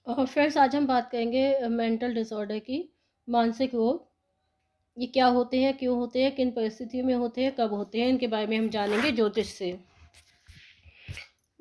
Friends, आज हम बात करेंगे मेंटल डिसऑर्डर की। मानसिक रोग, ये क्या होते हैं, क्यों होते हैं, किन परिस्थितियों में होते हैं, कब होते हैं, इनके बारे में हम जानेंगे ज्योतिष से।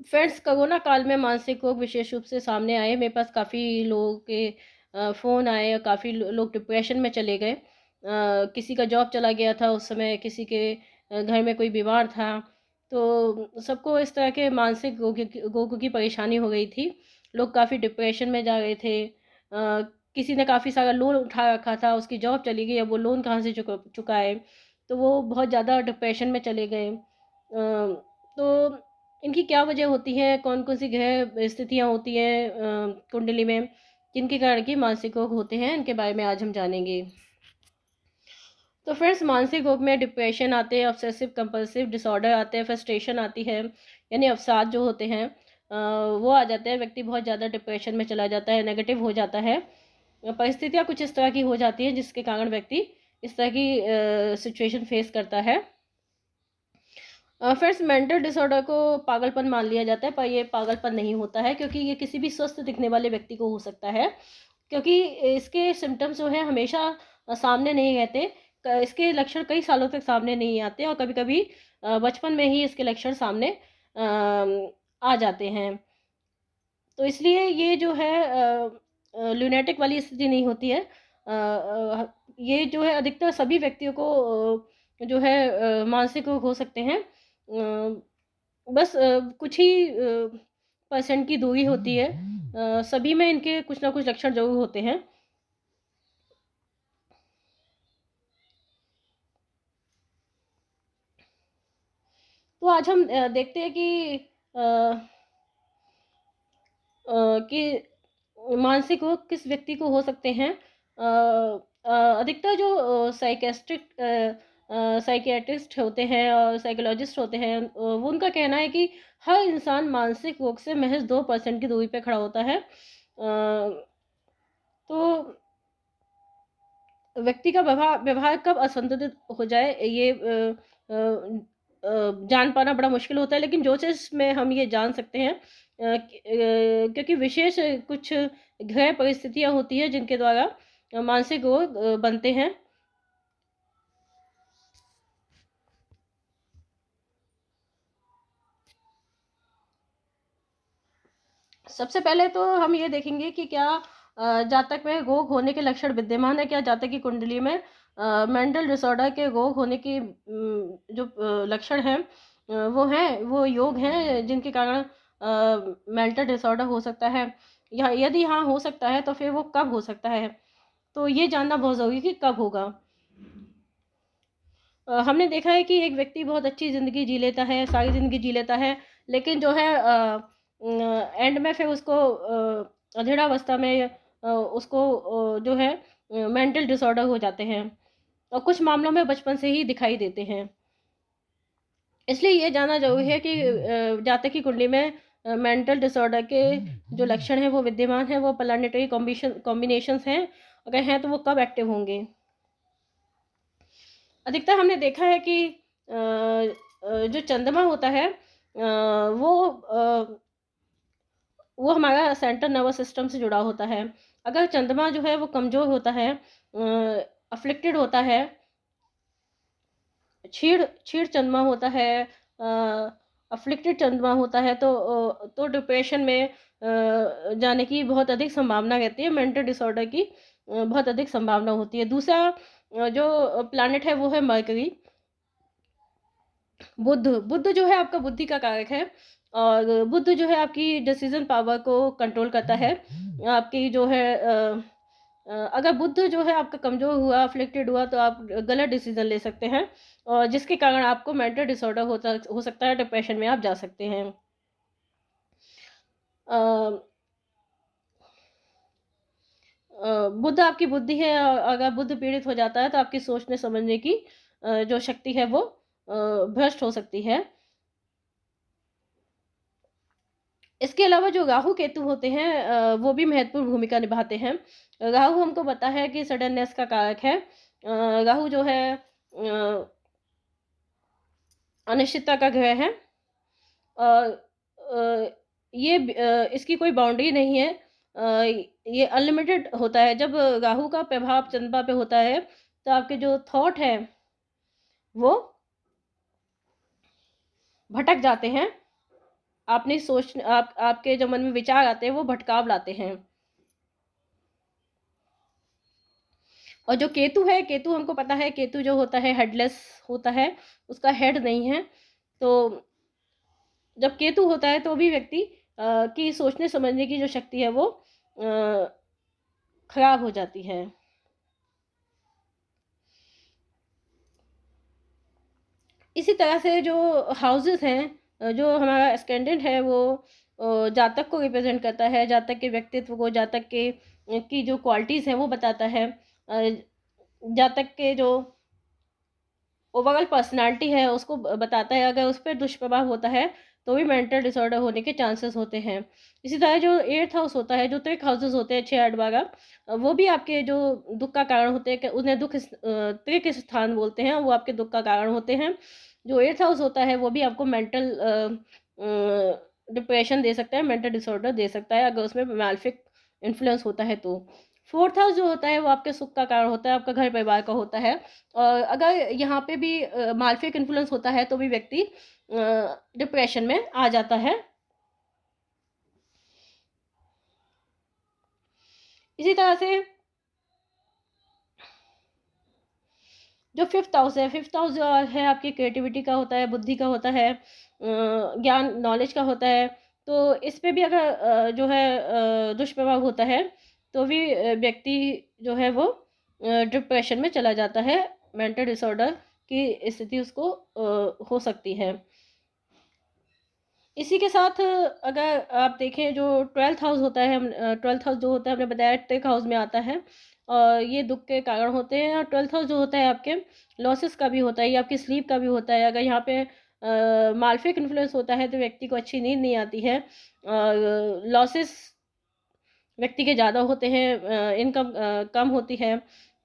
फ्रेंड्स, कोरोना काल में मानसिक रोग विशेष रूप से सामने आए। मेरे पास काफ़ी लोगों के फ़ोन आए और काफ़ी लोग डिप्रेशन में चले गए। किसी का जॉब चला गया था उस समय, किसी के घर में कोई बीमार था, तो सबको इस तरह के मानसिक रोगों की परेशानी हो गई थी। लोग काफ़ी डिप्रेशन में जा रहे थे। किसी ने काफ़ी सारा लोन उठा रखा था, उसकी जॉब चली गई, अब वो लोन कहाँ से चुकाए, तो वो बहुत ज़्यादा डिप्रेशन में चले गए। तो इनकी क्या वजह होती है, कौन-कौन सी ग्रह स्थितियाँ होती हैं कुंडली में, जिनके कारण कि मानसिक रोग होते हैं, इनके बारे में आज हम जानेंगे। तो फ्रेंड्स, मानसिक रोग में डिप्रेशन आते हैं, ऑब्सेसिव कंपल्सिव डिसऑर्डर आते हैं, फ्रस्ट्रेशन आती है, यानी अवसाद जो होते हैं वो आ जाते हैं। व्यक्ति बहुत ज़्यादा डिप्रेशन में चला जाता है, नेगेटिव हो जाता है। परिस्थितियाँ कुछ इस तरह की हो जाती हैं जिसके कारण व्यक्ति इस तरह की सिचुएशन फेस करता है। फ्रेंड्स, मेंटल डिसऑर्डर को पागलपन मान लिया जाता है, पर ये पागलपन नहीं होता है, क्योंकि ये किसी भी स्वस्थ दिखने वाले व्यक्ति को हो सकता है। क्योंकि इसके सिम्टम्स जो है हमेशा सामने नहीं रहते। इसके लक्षण कई सालों तक सामने नहीं आते और कभी कभी बचपन में ही इसके लक्षण सामने आ जाते हैं। तो इसलिए ये जो है लूनेटिक वाली स्थिति नहीं होती है। ये जो है अधिकतर सभी व्यक्तियों को जो है मानसिक रोग हो सकते हैं। बस कुछ ही परसेंट की दूरी होती है। सभी में इनके कुछ ना कुछ लक्षण ज़रूर होते हैं। तो आज हम देखते हैं कि मानसिक रोग किस व्यक्ति को हो सकते हैं। अधिकतर जो साइकियाट्रिस्ट होते हैं और साइकोलॉजिस्ट होते हैं, वो उनका कहना है कि हर इंसान मानसिक रोग से महज 2% की दूरी पे खड़ा होता है। तो व्यक्ति का व्यवहार व्यवहार कब असंतुलित हो जाए, ये जान पाना बड़ा मुश्किल होता है, लेकिन ज्योतिष में हम ये जान सकते हैं। क्योंकि विशेष कुछ ग्रह परिस्थितियाँ होती हैं जिनके द्वारा मानसिक रोग बनते हैं। सबसे पहले तो हम ये देखेंगे कि क्या जातक में रोग होने के लक्षण विद्यमान है, क्या जातक की कुंडली में मेंटल डिसऑर्डर के रोग होने की जो लक्षण हैं वो हैं, वो योग हैं जिनके कारण मेंटल डिसऑर्डर हो सकता है। या यदि हाँ हो सकता है तो फिर वो कब हो सकता है, तो ये जानना बहुत ज़रूरी है कि कब होगा। हमने देखा है कि एक व्यक्ति बहुत अच्छी ज़िंदगी जी लेता है, सारी ज़िंदगी जी लेता है, लेकिन जो है एंड में फिर उसको अधेड़ावस्था में उसको जो है मेंटल डिसऑर्डर हो जाते हैं और कुछ मामलों में बचपन से ही दिखाई देते हैं। इसलिए ये जानना ज़रूरी है कि जातक की कुंडली में मेंटल डिसऑर्डर के जो लक्षण हैं वो विद्यमान हैं, वो प्लैनेटरी कॉम्बिनेशंस हैं, अगर हैं तो वो कब एक्टिव होंगे। अधिकतर हमने देखा है कि जो चंद्रमा होता है वो हमारा सेंट्रल नर्वस सिस्टम से जुड़ा होता है। अगर चंद्रमा जो है वो कमज़ोर होता है, अफ़्लिक्टेड होता है, क्षीण क्षीण चंद्रमा होता है, अफ़्लिक्टेड चंद्रमा होता है, तो डिप्रेशन में जाने की बहुत अधिक संभावना रहती है, मेंटल डिसऑर्डर की बहुत अधिक संभावना होती है। दूसरा जो प्लैनेट है वो है मरकरी। बुध जो है आपका बुद्धि का कारक है, और बुध जो है आपकी डिसीजन पावर को कंट्रोल करता है। आपकी जो है अगर बुध जो है आपका कमज़ोर हुआ, अफ़्लिक्टेड हुआ, तो आप गलत डिसीजन ले सकते हैं और जिसके कारण आपको मेंटल डिसऑर्डर हो सकता है, डिप्रेशन में आप जा सकते हैं। अ बुध आपकी बुद्धि है, अगर बुध पीड़ित हो जाता है तो आपकी सोचने समझने की जो शक्ति है वो भ्रष्ट हो सकती है। इसके अलावा जो राहु केतु होते हैं वो भी महत्वपूर्ण भूमिका निभाते हैं। राहु हमको पता है कि सडननेस का कारक है। राहु जो है अनिश्चितता का ग्रह है और इसकी कोई बाउंड्री नहीं है। ये अनलिमिटेड होता है। जब राहु का प्रभाव चंद्रमा पे होता है तो आपके जो थॉट है वो भटक जाते हैं। आपने सोच आप आपके जो मन में विचार आते हैं वो भटकाव लाते हैं। और जो केतु है, केतु हमको पता है, केतु जो होता है हेडलेस होता है, उसका हेड नहीं है। तो जब केतु होता है तो भी व्यक्ति की सोचने समझने की जो शक्ति है वो खराब हो जाती है। इसी तरह से जो हाउसेस हैं, जो हमारा एस्केंडेंट है वो जातक को रिप्रेजेंट करता है, जातक के व्यक्तित्व को, जातक के की जो क्वालिटीज़ हैं वो बताता है। जातक के जो ओवरऑल पर्सनालिटी है उसको बताता है। अगर उस पर दुष्प्रभाव होता है तो भी मेंटल डिसऑर्डर होने के चांसेस होते हैं। इसी तरह जो एट्थ हाउस होता है, जो त्रिक हाउसेस होते हैं 6 8 12, वो भी आपके जो दुख का कारण होते हैं, उन्हें त्रिक स्थान बोलते हैं, वो आपके दुख का कारण होते हैं। जो एट्थ हाउस होता है वो भी आपको मेंटल डिप्रेशन दे सकता है, मेंटल डिसऑर्डर दे सकता है अगर उसमें मैल्फिक इन्फ्लुएंस होता है तो। फोर्थ हाउस जो होता है वो आपके सुख का कारण होता है, आपका घर परिवार का होता है। और अगर यहाँ पे भी मालफिक इन्फ्लुएंस होता है तो भी व्यक्ति डिप्रेशन में आ जाता है। इसी तरह से जो फिफ्थ हाउस है, फिफ्थ हाउस जो है आपकी क्रिएटिविटी का होता है, बुद्धि का होता है, ज्ञान नॉलेज का होता है। तो इस पे भी अगर जो है दुष्प्रभाव होता है तो भी व्यक्ति जो है वो डिप्रेशन में चला जाता है, मेंटल डिसऑर्डर की स्थिति उसको हो सकती है। इसी के साथ अगर आप देखें जो ट्वेल्थ हाउस होता है, हम ट्वेल्थ हाउस जो होता है हमने बताया टेक हाउस में आता है, और ये दुख के कारण होते हैं। और ट्वेल्थ हाउस जो होता है आपके लॉसेस का भी होता है, ये आपकी स्लीप का भी होता है। अगर यहाँ पे मालफिक इन्फ्लुएंस होता है तो व्यक्ति को अच्छी नींद नहीं आती है, लॉसेस व्यक्ति के ज़्यादा होते हैं, इनकम कम होती है।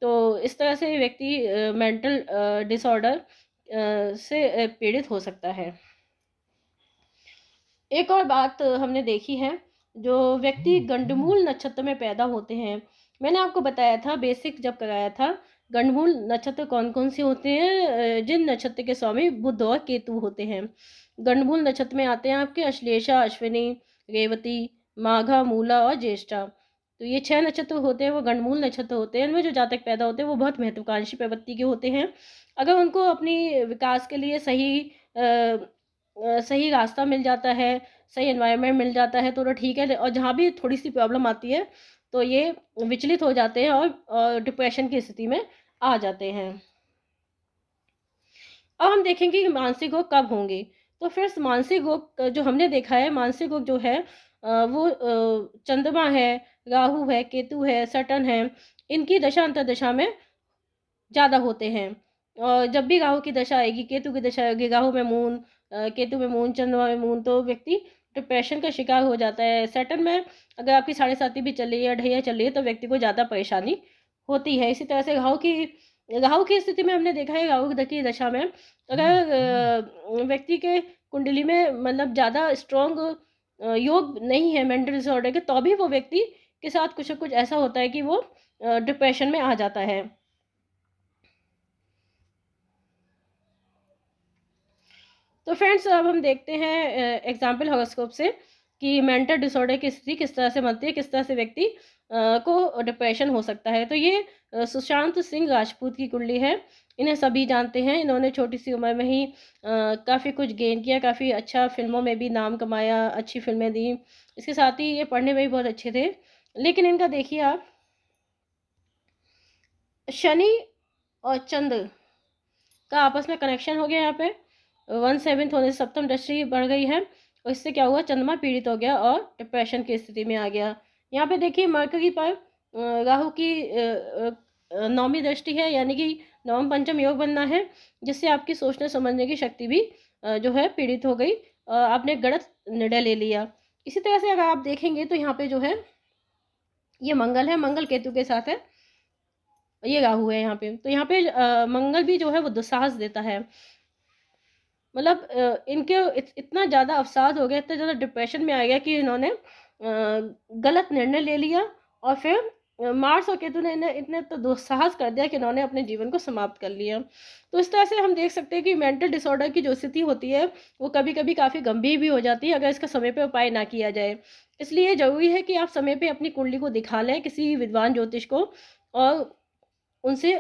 तो इस तरह से व्यक्ति मेंटल डिसऑर्डर से पीड़ित हो सकता है। एक और बात हमने देखी है, जो व्यक्ति गंडमूल नक्षत्र में पैदा होते हैं, मैंने आपको बताया था बेसिक जब कराया था, गंडमूल नक्षत्र कौन कौन से होते हैं, जिन नक्षत्र के स्वामी बुध और केतु होते हैं। गंडमूल नक्षत्र में आते हैं आपके अश्लेषा, अश्विनी, रेवती, माघा, मूला और ज्येष्ठा। तो ये 6 नक्षत्र होते हैं, वो गंडमूल नक्षत्र होते हैं। इनमें जो जातक पैदा होते हैं वो बहुत महत्वाकांक्षी प्रवृत्ति के होते हैं। अगर उनको अपनी विकास के लिए सही रास्ता मिल जाता है, सही एनवायरनमेंट मिल जाता है तो ठीक है। और जहाँ भी थोड़ी सी प्रॉब्लम आती है तो ये विचलित हो जाते हैं और डिप्रेशन की स्थिति में आ जाते हैं। अब हम देखेंगे कि मानसिक रोग कब होंगे। तो फिर मानसिक रोग जो हमने देखा है, मानसिक रोग जो है वो चंद्रमा है, राहु है, केतु है, सटन है, इनकी दशा अंतर्दशा में ज़्यादा होते हैं। और जब भी राहु की दशा आएगी, केतु की दशा आएगी, राहु में मून, केतु में मून, चंद्रमा में मून, तो व्यक्ति डिप्रेशन का शिकार हो जाता है। सैटर्न में अगर आपकी साढ़े साथी भी चल रही है, ढैया चल रही है, तो व्यक्ति को ज़्यादा परेशानी होती है। इसी तरह से राहु की स्थिति में हमने देखा है, राहु की दशा में अगर व्यक्ति के कुंडली में मतलब ज़्यादा स्ट्रॉन्ग योग नहीं है मेंटल डिसऑर्डर के, तो भी वो व्यक्ति के साथ कुछ न कुछ ऐसा होता है कि वो डिप्रेशन में आ जाता है। तो फ्रेंड्स अब हम देखते हैं एग्जाम्पल हॉरोस्कोप से कि मेंटल डिसऑर्डर की स्थिति किस तरह से बनती है, किस तरह से व्यक्ति को डिप्रेशन हो सकता है। तो ये सुशांत सिंह राजपूत की कुंडली है। इन्हें सभी जानते हैं। इन्होंने छोटी सी उम्र में ही काफ़ी कुछ गेन किया, काफ़ी अच्छा फिल्मों में भी नाम कमाया, अच्छी फिल्में दी। इसके साथ ही ये पढ़ने में भी बहुत अच्छे थे। लेकिन इनका देखिए आप, शनि और चंद्र का आपस में कनेक्शन हो गया। यहाँ पे 1/7 होने से सप्तम दृष्टि बढ़ गई है, और इससे क्या हुआ, चंद्रमा पीड़ित हो गया और डिप्रेशन की स्थिति में आ गया। यहाँ पे देखिए मरकरी पर राहु की नौवीं दृष्टि है, यानी कि नवम पंचम योग बनना है, जिससे आपकी सोचने समझने की शक्ति भी जो है पीड़ित हो गई, आपने गलत निर्णय ले लिया। इसी तरह से अगर आप देखेंगे तो यहाँ पे जो है ये मंगल है, मंगल केतु के साथ है, ये राहु है यहाँ पे। तो यहाँ पे मंगल भी जो है वो दुस्साहस देता है। मतलब इनके इतना ज़्यादा अवसाद हो गया, इतना ज़्यादा डिप्रेशन में आ गया कि इन्होंने गलत निर्णय ले लिया और फिर मार्स और केतु ने इन्हें इतने तो दुस्साहस कर दिया कि इन्होंने अपने जीवन को समाप्त कर लिया। तो इस तरह से हम देख सकते हैं कि मेंटल डिसऑर्डर की जो स्थिति होती है वो कभी कभी काफ़ी गंभीर भी हो जाती है अगर इसका समय पे उपाय ना किया जाए। इसलिए ज़रूरी है कि आप समय पे अपनी कुंडली को दिखा लें किसी विद्वान ज्योतिष को और उनसे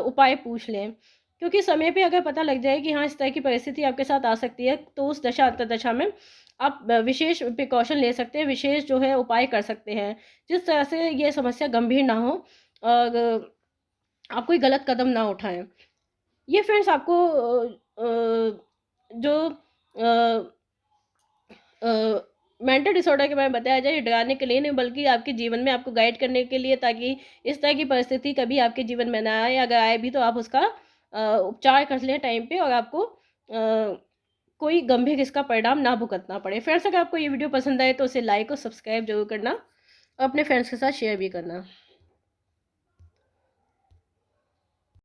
उपाय पूछ लें, क्योंकि समय पे अगर पता लग जाए कि हाँ, इस तरह की परिस्थिति आपके साथ आ सकती है, तो उस दशा अंतर्दशा में आप विशेष प्रिकॉशन ले सकते हैं, विशेष जो है उपाय कर सकते हैं, जिस तरह से ये समस्या गंभीर ना हो और आप कोई गलत कदम ना उठाएँ। ये फ्रेंड्स आपको जो अ मेंटल डिसऑर्डर के बारे में बताया जाए, ये डराने के लिए नहीं बल्कि आपके जीवन में आपको गाइड करने के लिए, ताकि इस तरह की परिस्थिति कभी आपके जीवन में ना आए। अगर आए भी तो आप उसका उपचार कर लें टाइम पे और आपको कोई गंभीर इसका परिणाम ना भुगतना पड़े। फ्रेंड्स, अगर आपको ये वीडियो पसंद आए तो उसे लाइक और सब्सक्राइब ज़रूर करना और अपने फ्रेंड्स के साथ शेयर भी करना।